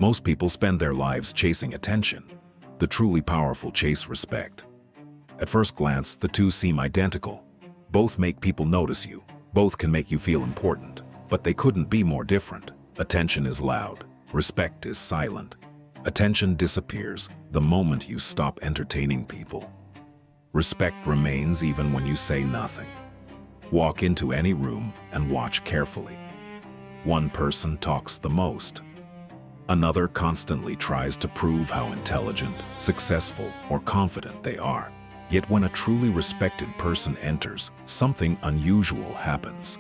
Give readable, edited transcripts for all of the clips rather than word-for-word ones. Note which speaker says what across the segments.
Speaker 1: Most people spend their lives chasing attention. The truly powerful chase respect. At first glance, the two seem identical. Both make people notice you. Both can make you feel important. But they couldn't be more different. Attention is loud. Respect is silent. Attention disappears the moment you stop entertaining people. Respect remains even when you say nothing. Walk into any room and watch carefully. One person talks the most. Another constantly tries to prove how intelligent, successful, or confident they are. Yet when a truly respected person enters, something unusual happens.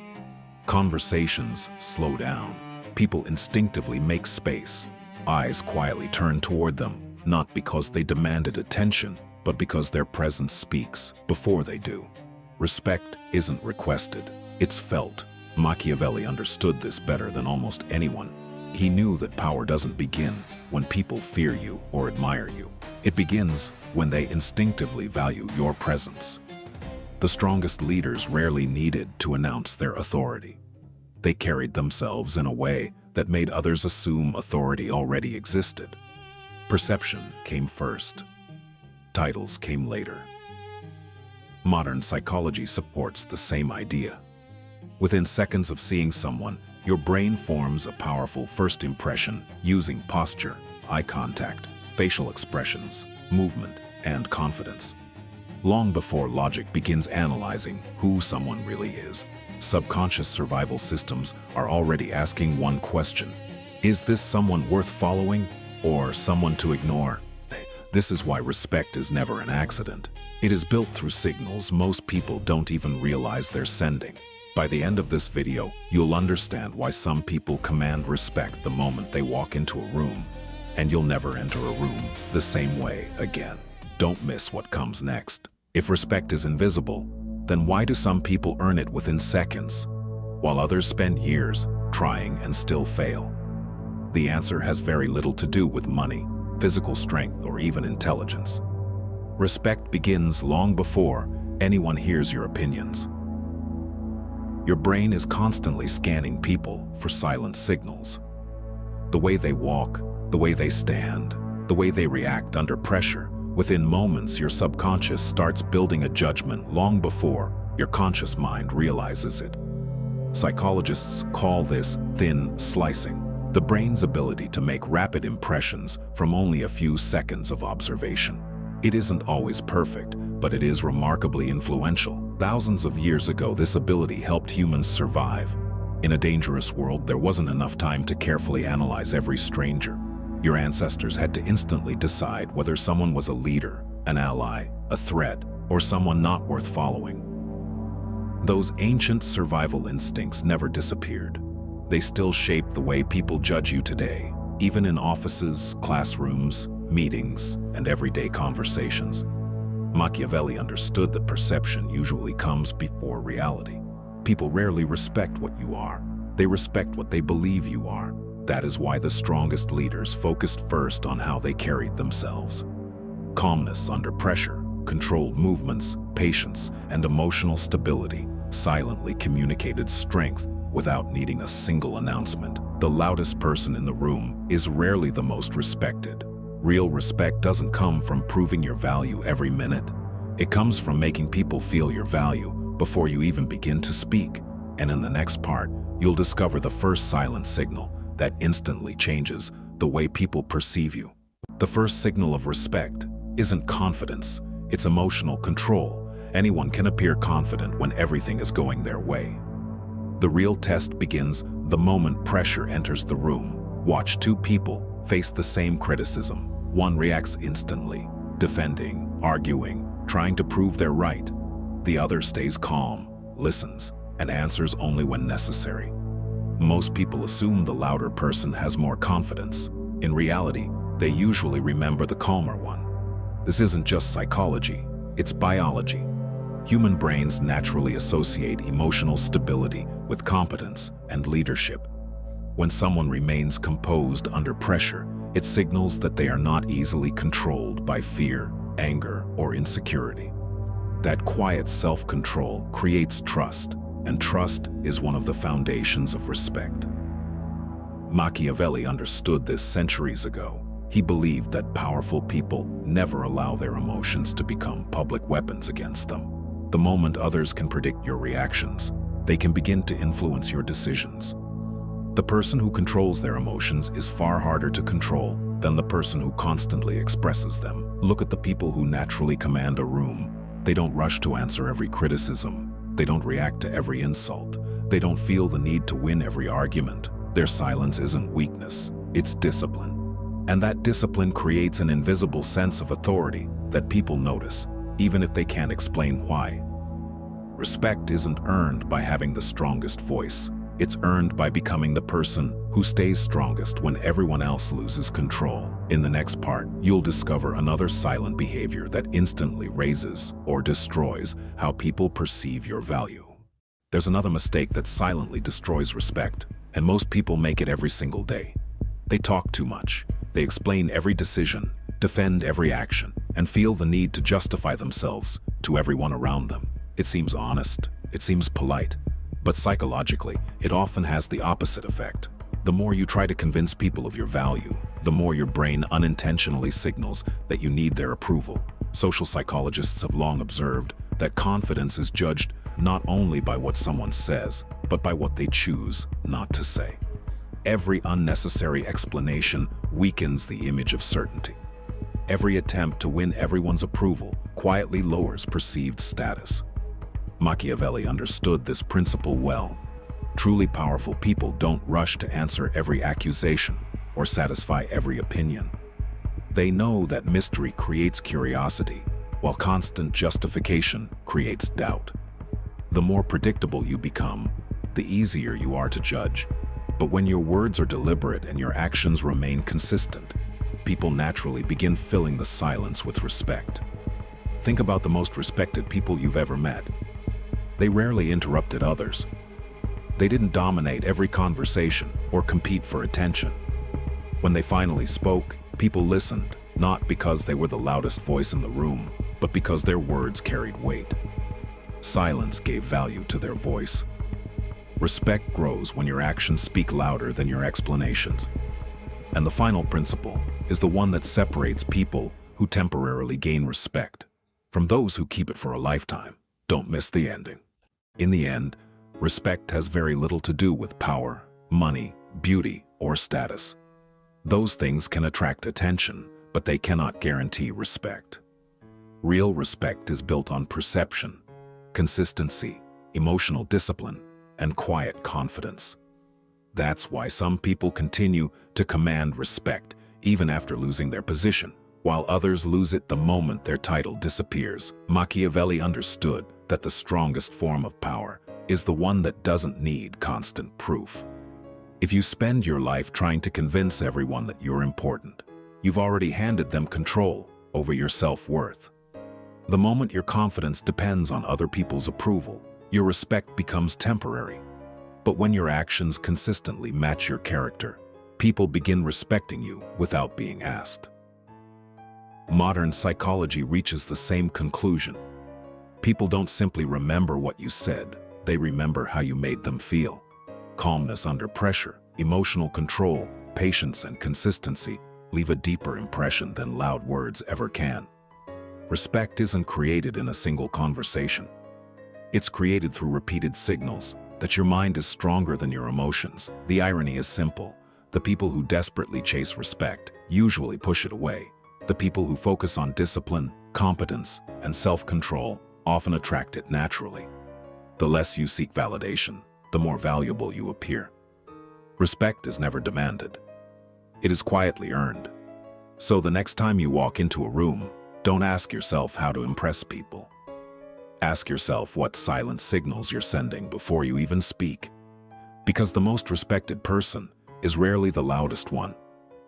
Speaker 1: Conversations slow down. People instinctively make space. Eyes quietly turn toward them, not because they demanded attention, but because their presence speaks before they do. Respect isn't requested, it's felt. Machiavelli understood this better than almost anyone. He knew that power doesn't begin when people fear you or admire you. It begins when they instinctively value your presence. The strongest leaders rarely needed to announce their authority. They carried themselves in a way that made others assume authority already existed. Perception came first. Titles came later. Modern psychology supports the same idea. Within seconds of seeing someone, your brain forms a powerful first impression using posture, eye contact, facial expressions, movement, and confidence. Long before logic begins analyzing who someone really is, subconscious survival systems are already asking one question: is this someone worth following or someone to ignore? This is why respect is never an accident. It is built through signals most people don't even realize they're sending. By the end of this video, you'll understand why some people command respect the moment they walk into a room, and you'll never enter a room the same way again. Don't miss what comes next. If respect is invisible, then why do some people earn it within seconds, while others spend years trying and still fail? The answer has very little to do with money, physical strength, or even intelligence. Respect begins long before anyone hears your opinions. Your brain is constantly scanning people for silent signals. The way they walk, the way they stand, the way they react under pressure. Within moments, your subconscious starts building a judgment long before your conscious mind realizes it. Psychologists call this thin slicing, the brain's ability to make rapid impressions from only a few seconds of observation. It isn't always perfect, but it is remarkably influential. Thousands of years ago, this ability helped humans survive. In a dangerous world, there wasn't enough time to carefully analyze every stranger. Your ancestors had to instantly decide whether someone was a leader, an ally, a threat, or someone not worth following. Those ancient survival instincts never disappeared. They still shape the way people judge you today, even in offices, classrooms, meetings, and everyday conversations. Machiavelli understood that perception usually comes before reality. People rarely respect what you are. They respect what they believe you are. That is why the strongest leaders focused first on how they carried themselves. Calmness under pressure, controlled movements, patience, and emotional stability silently communicated strength without needing a single announcement. The loudest person in the room is rarely the most respected. Real respect doesn't come from proving your value every minute. It comes from making people feel your value before you even begin to speak. And in the next part, you'll discover the first silent signal that instantly changes the way people perceive you. The first signal of respect isn't confidence, it's emotional control. Anyone can appear confident when everything is going their way. The real test begins the moment pressure enters the room. Watch two people face the same criticism. One reacts instantly, defending, arguing, trying to prove they're right. The other stays calm, listens, and answers only when necessary. Most people assume the louder person has more confidence. In reality, they usually remember the calmer one. This isn't just psychology, it's biology. Human brains naturally associate emotional stability with competence and leadership. When someone remains composed under pressure, it signals that they are not easily controlled by fear, anger, or insecurity. That quiet self-control creates trust, and trust is one of the foundations of respect. Machiavelli understood this centuries ago. He believed that powerful people never allow their emotions to become public weapons against them. The moment others can predict your reactions, they can begin to influence your decisions. The person who controls their emotions is far harder to control than the person who constantly expresses them. Look at the people who naturally command a room. They don't rush to answer every criticism. They don't react to every insult. They don't feel the need to win every argument. Their silence isn't weakness, it's discipline. And that discipline creates an invisible sense of authority that people notice, even if they can't explain why. Respect isn't earned by having the strongest voice. It's earned by becoming the person who stays strongest when everyone else loses control. In the next part, you'll discover another silent behavior that instantly raises or destroys how people perceive your value. There's another mistake that silently destroys respect, and most people make it every single day. They talk too much. They explain every decision, defend every action, and feel the need to justify themselves to everyone around them. It seems honest, it seems polite, but psychologically, it often has the opposite effect. The more you try to convince people of your value, the more your brain unintentionally signals that you need their approval. Social psychologists have long observed that confidence is judged not only by what someone says, but by what they choose not to say. Every unnecessary explanation weakens the image of certainty. Every attempt to win everyone's approval quietly lowers perceived status. Machiavelli understood this principle well. Truly powerful people don't rush to answer every accusation or satisfy every opinion. They know that mystery creates curiosity, while constant justification creates doubt. The more predictable you become, the easier you are to judge. But when your words are deliberate and your actions remain consistent, people naturally begin filling the silence with respect. Think about the most respected people you've ever met. They rarely interrupted others. They didn't dominate every conversation or compete for attention. When they finally spoke, people listened, not because they were the loudest voice in the room, but because their words carried weight. Silence gave value to their voice. Respect grows when your actions speak louder than your explanations. And the final principle is the one that separates people who temporarily gain respect from those who keep it for a lifetime. Don't miss the ending. In the end, respect has very little to do with power, money, beauty, or status. Those things can attract attention, but they cannot guarantee respect. Real respect is built on perception, consistency, emotional discipline, and quiet confidence. That's why some people continue to command respect even after losing their position, while others lose it the moment their title disappears. Machiavelli understood that the strongest form of power is the one that doesn't need constant proof. If you spend your life trying to convince everyone that you're important, you've already handed them control over your self-worth. The moment your confidence depends on other people's approval, your respect becomes temporary. But when your actions consistently match your character, people begin respecting you without being asked. Modern psychology reaches the same conclusion. People don't simply remember what you said, they remember how you made them feel. Calmness under pressure, emotional control, patience, and consistency leave a deeper impression than loud words ever can. Respect isn't created in a single conversation. It's created through repeated signals that your mind is stronger than your emotions. The irony is simple. The people who desperately chase respect usually push it away. The people who focus on discipline, competence, and self-control often attract it naturally. The less you seek validation, the more valuable you appear. Respect is never demanded. It is quietly earned. So the next time you walk into a room, don't ask yourself how to impress people. Ask yourself what silent signals you're sending before you even speak. Because the most respected person is rarely the loudest one.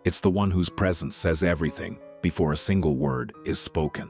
Speaker 1: It's the one whose presence says everything before a single word is spoken.